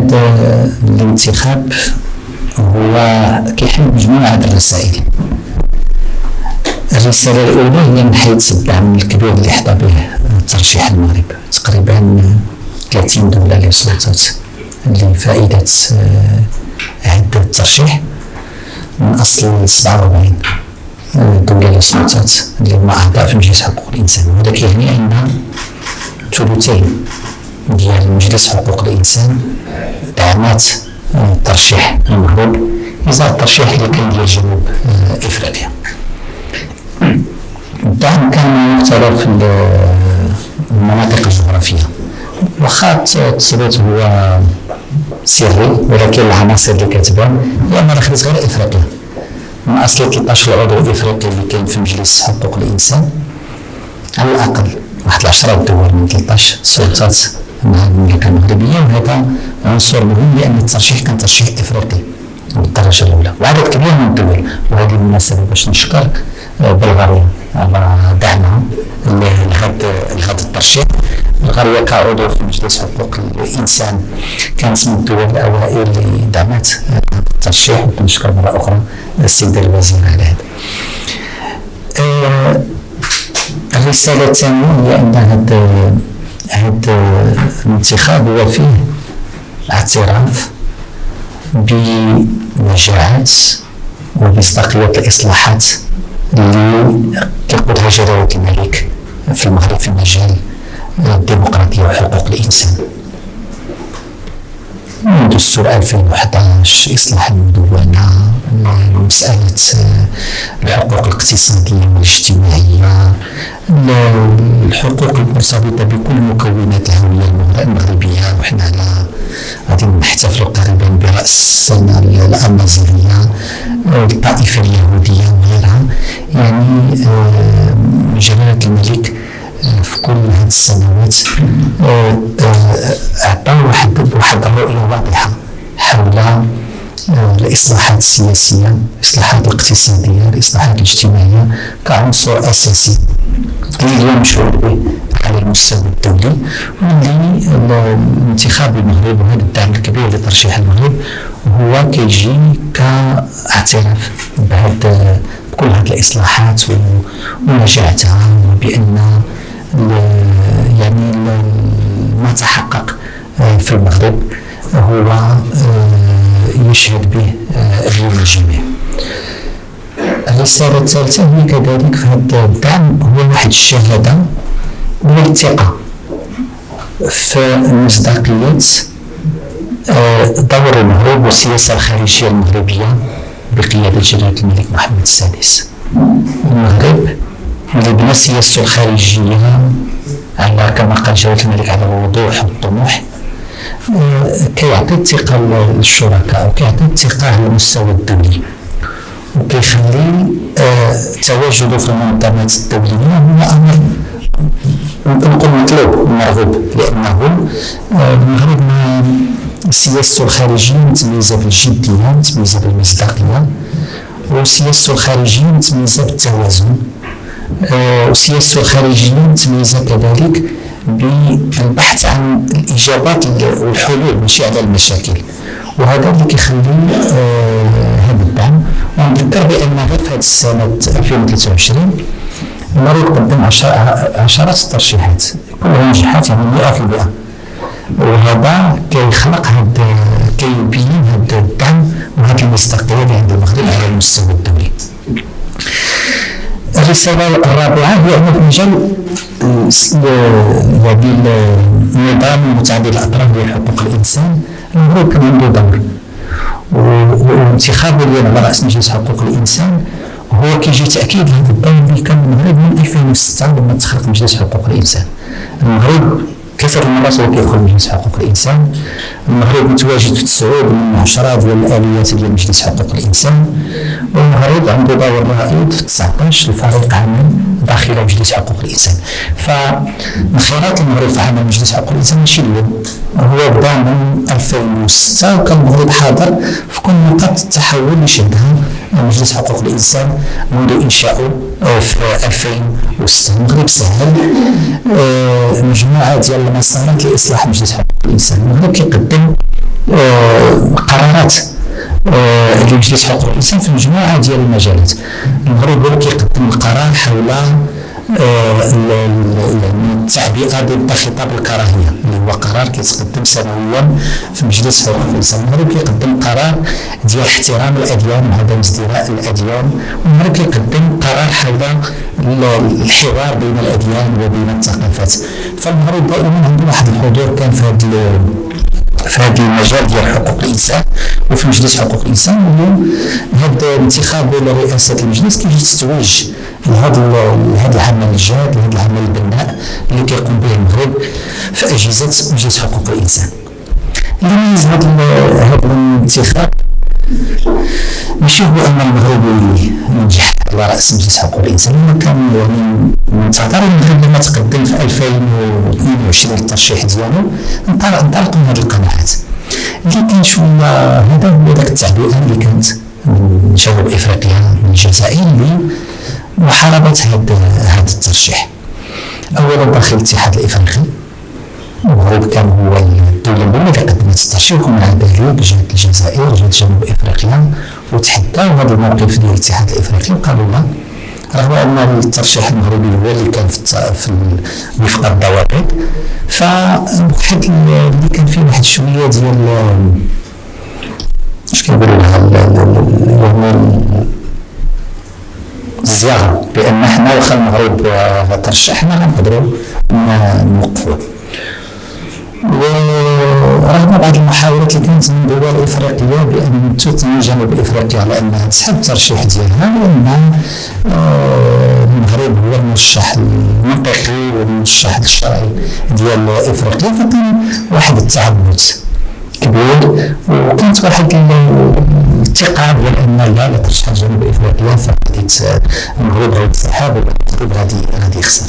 هذا الانتخاب هو كيحمل مجموعة الرسائل. الرسالة الأولى هي من حيث الدعم الكبير اللي حظى به ترشيح المغرب، تقريبا 30 دولة اللي صوتت لفائدة هذا الترشيح من أصل 47 دولة اللي صوتت اللي هما أعضاء في مجلس حقوق الإنسان. وهذا كيعني أن ثلثين ديال مجلس حقوق الإنسان دعمات ترشيح المغرب إزاء الترشيح اللي كان ديال جنوب إفريقيا. الدعم كان مختلف في المناطق الجغرافية، واخا التصويت هو سري ولكن العناصر اللي كتبان هي أنها خدت غير إفريقيا. من أصل 13 عضو إفريقي اللي كاين في مجلس حقوق الإنسان على الأقل واحد 10 دول من 13 صوتات مع المملكة المغربية، وهذا عنصر مهم لأن الترشيح كان ترشيح إفريقي بالدرجة الأولى وعدد كبير من الدول. وهذه المناسبة باش نشكر بلغاريا على دعمها لهذا الترشيح. بلغاريا كعضو في مجلس حقوق الإنسان كانت من الدول الأوائل اللي دعمت الترشيح، وكنشكر مرة أخرى السيدة الوزيرة على هذا. الرسالة الثانية هي أن هذا الانتخاب هو فيه اعتراف بنجاحات ومصداقية الإصلاحات اللي كيقودها جلالة الملك في المغرب في مجال الديمقراطية وحقوق الإنسان. دستور 2011، إصلاح المدونة، مسألة الحقوق الاقتصادية والاجتماعية، الحقوق المرتبطة بكل مكونات الهوية المغربية. وحنا غادي نحتفلوا قريبا برأس السنة الأمازيغية، الطائفة اليهودية وغيرها. يعني جلالة الملك في كل هذه السنوات أعطى واحد الرؤية واضحة حول الإصلاحات السياسية، الإصلاحات الاقتصادية، الإصلاحات الاجتماعية كعنصر أساسي اللي اليوم مشهور به على المستوى الدولي، واللي الانتخاب المغرب وهذا الدعم الكبير لترشيح المغرب هو كيجي كاعتراف بكل هذه الإصلاحات ونجاحتها، وبأن يعني ما تحقق في المغرب هو يشهد به اليوم الجميع. الرسالة الثالثة هي كذلك في هذا الدعم هو واحد الشهادة والثقة في مصداقية دور المغرب والسياسة الخارجية المغربية بقيادة جلالة الملك محمد السادس. المغرب اللي بنى سياسته الخارجية على كما قال جلالة الملك على الوضوح والطموح، كيعطي الثقة للشركاء وكيعطي الثقة على المستوى الدولي، وكيخلي تواجده في المنظمات الدولية هو أمر نقول مطلوب مرغوب، لأنه المغرب سياسته الخارجية متميزة بالجدية، متميزة بالمصداقية، وسياسته الخارجية متميزة بالتوازن، وسياسته الخارجية متميزة كذلك بالبحث عن الإجابات والحلول ماشي على المشاكل. وهذا اللي كيخلي هذا الدعم. ونذكر بأن غير في هذه السنة 2023 المغرب قدم عشرات الترشيحات كلها نجحت، يعني 100%. وهذا كيخلق كيبين هذا الدعم وهذه المصداقية اللي عند المغرب على المستوى الدولي. الرسالة الرابعة هي أن في مجال النظام المتعدد الأطراف لحقوق الإنسان المغرب كان عنده دور، وانتخابه اليوم على رأس مجلس حقوق الإنسان هو كيجي تأكيد هذا الدور اللي كان المغرب من 2006 لما تخلق مجلس حقوق الإنسان. المغرب كثر المرات هو كيدخل مجلس حقوق الإنسان، المغرب متواجد في 9 من 10 ديال الآليات ديال مجلس حقوق الإنسان، والمغرب عنده دور رائد في 19 الفريق عمل داخل مجلس حقوق الإنسان. فانخراط المغرب في عمل مجلس حقوق الإنسان ماشي اليوم، هو بدا من 2006 وكان المغرب حاضر في كل نقاط التحول اللي شهدها مجلس حقوق الانسان منذ انشائه في 2006. المغرب سهل مجموعه ديال المسارات لاصلاح مجلس حقوق الانسان. المغرب كيقدم قرارات لمجلس حقوق الانسان في مجموعه ديال المجالات. المغرب هو كيقدم القرار حول التعبئه ضد خطاب الكراهيه اللي هو قرار كيتقدم سنويا في مجلس حقوق الانسان. المغرب كيقدم قرار ديال احترام الاديان وعدم ازدراء الاديان. المغرب كيقدم قرار حول الحوار بين الاديان وبين الثقافات. فالمغرب دائما عنده واحد الحضور كان في هذا المجال ديال حقوق الانسان وفي مجلس حقوق الانسان. هذا الانتخاب لرئاسه المجلس كيجي تتويج لهذا العمل الجاد، لهذا العمل البناء اللي كيقوم به المغرب في اجهزه مجلس حقوق الانسان. اللي يميز هذا الانتخاب ماشي هو ان المغرب ينجح على راس مجلس حقوق الانسان، لما كان منتظر المغرب لما تقدم في 2022 الترشيح ديالو انطلق من هذه القناعات اللي كان شويه. هذا هو ذاك التعبئه اللي كانت من جنوب افريقيا من الجزائر لمحاربه هذا الترشيح. اولا داخل الاتحاد الافريقي المغرب كان هو الدولة الأولى اللي قدمت الترشيح، ومع ذلك جات الجزائر جات جنوب إفريقيا وتحداو هذا الموقف ديال الاتحاد الإفريقي وقالوا لا، رغم أن الترشيح المغربي هو اللي كان في وفق الضوابط. فواحد اللي كان فيه واحد شوية ديال اش كيقولوا لها الزيارة، بأن حنا واخا المغرب ترشحنا غنقدروا نوقفوه. ورغم بعض المحاولات اللي كانت من دول افريقيه بان تثني جنوب افريقيا على انها تسحب الترشيح ديالها، وان المغرب هو المرشح المنطقي والمرشح الشرعي ديال افريقيا، فكان واحد التعنت كبير وكانت واحد الثقه ديال ان لا ترشح جنوب افريقيا فغادي المغرب غادي تسحب والمغرب غادي يخسر.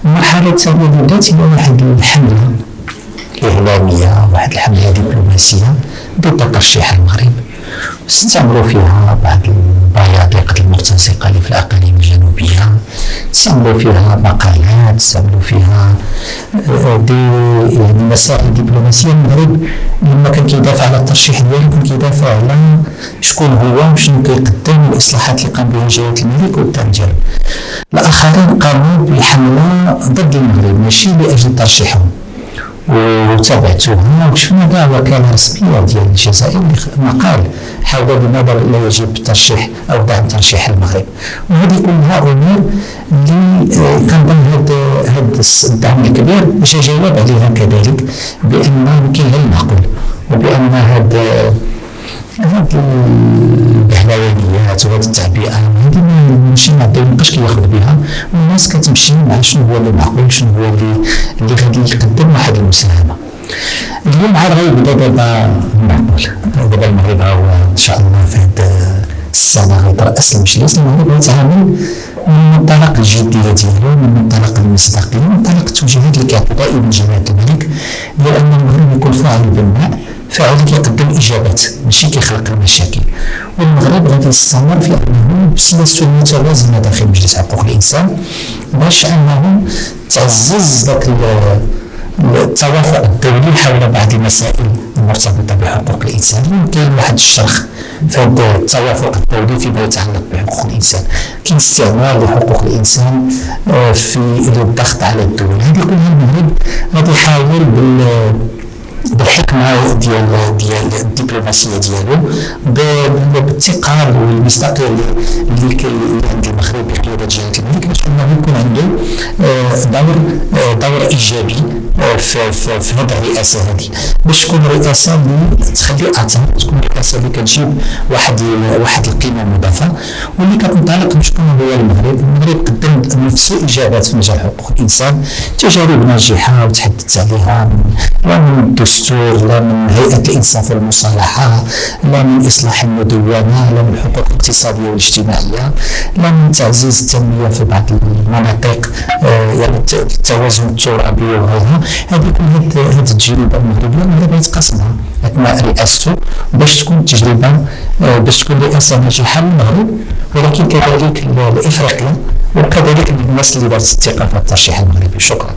المرحله الثانيه بدات هي واحد الحمله إعلامية، واحد الحملة دبلوماسية ضد ترشيح المغرب. استعملوا فيها بعض البيادق المرتزقة اللي في الأقاليم الجنوبية، استعملوا فيها مقالات، استعملوا فيها يعني مسائل دبلوماسية. المغرب لما كان كيدافع على الترشيح ديالو كان كيدافع على شكون هو وشنو كيقدم والإصلاحات اللي قام بها جلالة الملك والدعم ديالو. الآخرين قاموا بحملة ضد المغرب ماشي لأجل ترشيحهم، وتابعتوها وشفنا كاع وكاله رسميه ديال الجزائر مقال حول لماذا لا يجب ترشيح او دعم ترشيح المغرب. وهذه كلها امور اللي كنظن هذا الدعم الكبير جا جواب عليها كذلك بان يمكن غير معقول، وبان هذه البهلوانيات وهذه التعبئه هذه ماشي معدل مابقاش كياخذ بها، والناس كتمشي مع شنو هو اللي معقول، شنو هو اللي غادي يقدم واحد المساهمه. اليوم عاد غيبدا دابا معقول، دابا المغرب هو ان شاء الله في هذه السنه غيترأس المجلس. المغرب غيتعامل من منطلق الجديه ديالو، من منطلق المصداقيه، من منطلق التوجيهات اللي كيعطي دائما جلاله الملك ديال ان المغرب يكون فاعل بناء، فاعل كيقدم اجابات ماشي كيخلق المشاكل. والمغرب غادي يستمر في انه بسياسته المتوازنه داخل مجلس حقوق الانسان باش انه تعزز ذاك التوافق الدولي حول بعض المسائل المرتبطه بحقوق الانسان. يمكن واحد الشرخ في هذا التوافق الدولي فيما يتعلق بحقوق الانسان، كاين استعمال لحقوق الانسان في الضغط على الدول. هذه كلها المغرب غادي يحاول بالحكمه ديال الدبلوماسيه ديالو، بالثقه والمصداقيه اللي عند المغرب بقياده جلاله الملك، باش انه يكون عنده دور ايجابي في هذه الرئاسه هذه، باش تكون رئاسه اللي تخلي اثر، تكون رئاسه اللي كتجيب واحد القيمه مضافه واللي كتنطلق من شكون هو المغرب. المغرب قدم نفسه اجابات في مجال حقوق الانسان، تجارب ناجحه وتحدثت عليها، لا من الدستور، لا من هيئه الانصاف والمصالحه، لا من اصلاح المدونه، لا من الحقوق الاقتصاديه والاجتماعيه، لا من تعزيز التنميه في بعض المناطق، يعني التوازن الترابي وغيرها. هذه التجربه المغربيه المغرب يتقاسمها اثناء رئاسته باش تكون تجربه باش تكون رئاسه ناجحه للمغرب، ولكن كذلك لافريقيا وكذلك للناس اللي دارت الثقه في الترشيح المغربي. شكرا.